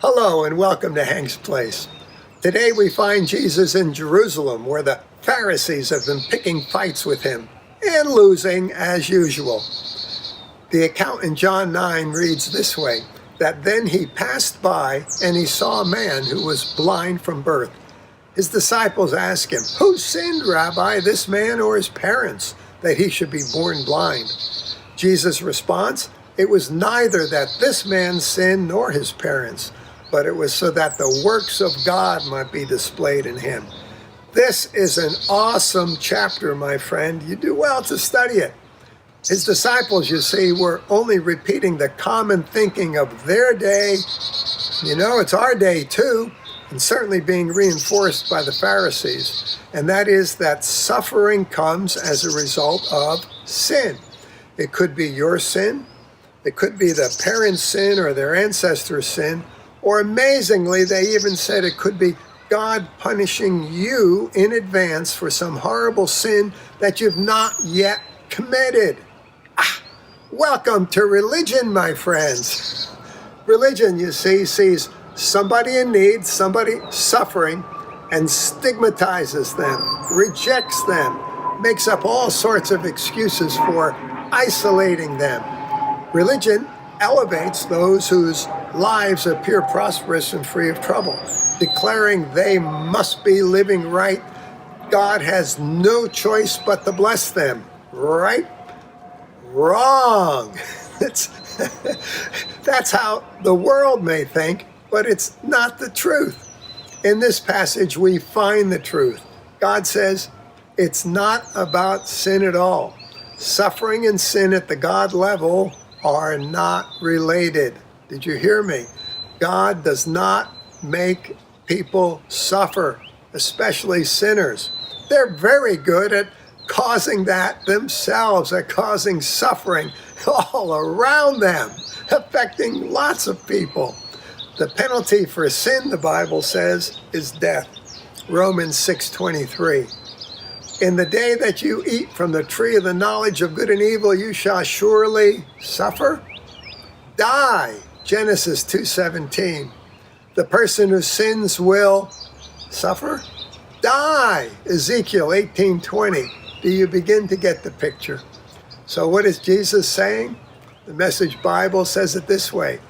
Hello and welcome to Hank's Place. Today we find Jesus in Jerusalem, where the Pharisees have been picking fights with him and losing as usual. The account in John 9 reads this way, that then he passed by and he saw a man who was blind from birth. His disciples asked him, "Who sinned, Rabbi, this man or his parents, that he should be born blind?" Jesus' response, "It was neither that this man sinned nor his parents, but it was so that the works of God might be displayed in him." This is an awesome chapter, my friend. You do well to study it. His disciples, you see, were only repeating the common thinking of their day. You know, it's our day too, and certainly being reinforced by the Pharisees. And that is that suffering comes as a result of sin. It could be your sin. It could be the parents' sin or their ancestors' sin. Or amazingly, they even said it could be God punishing you in advance for some horrible sin that you've not yet committed. Welcome to religion, my friends. Religion, you see, sees somebody in need, somebody suffering, and stigmatizes them, rejects them, makes up all sorts of excuses for isolating them. Religion elevates those whose lives appear prosperous and free of trouble, declaring they must be living right. God has no choice but to bless them. Right? Wrong. That's how the world may think, but it's not the truth. In this passage, we find the truth. God says it's not about sin at all. Suffering and sin at the God level are not related. Did you hear me? God does not make people suffer, especially sinners. They're very good at causing that themselves, at causing suffering all around them, affecting lots of people. The penalty for sin, the Bible says, is death. Romans 6:23. In the day that you eat from the tree of the knowledge of good and evil, you shall surely suffer, die. Genesis 2:17. The person who sins will suffer, die. Ezekiel 18:20. Do you begin to get the picture? So what is Jesus saying? The Message Bible says it this way.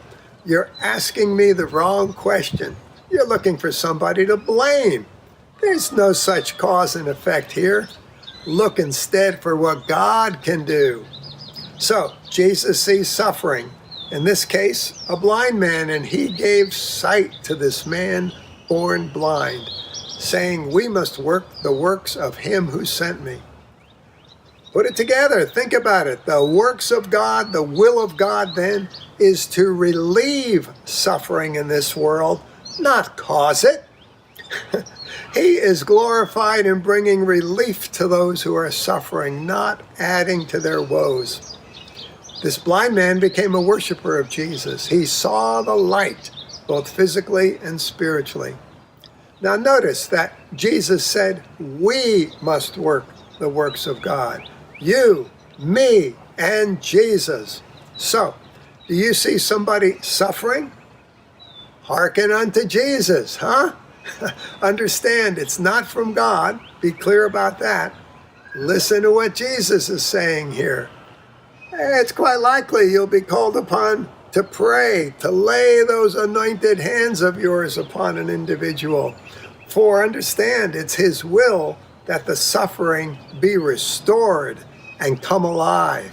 You're asking me the wrong question. You're looking for somebody to blame. There's no such cause and effect here. Look instead for what God can do. So Jesus sees suffering, in this case, a blind man, and he gave sight to this man born blind, saying, "We must work the works of him who sent me." Put it together. Think about it. The works of God, the will of God then, is to relieve suffering in this world, not cause it. He is glorified in bringing relief to those who are suffering, not adding to their woes. This blind man became a worshiper of Jesus. He saw the light, both physically and spiritually. Now notice that Jesus said, we must work the works of God. You, me, and Jesus. So, do you see somebody suffering? Hearken unto Jesus, huh? Understand, it's not from God. Be clear about that. Listen to what Jesus is saying here. It's quite likely you'll be called upon to pray, to lay those anointed hands of yours upon an individual. For understand, it's his will that the suffering be restored and come alive.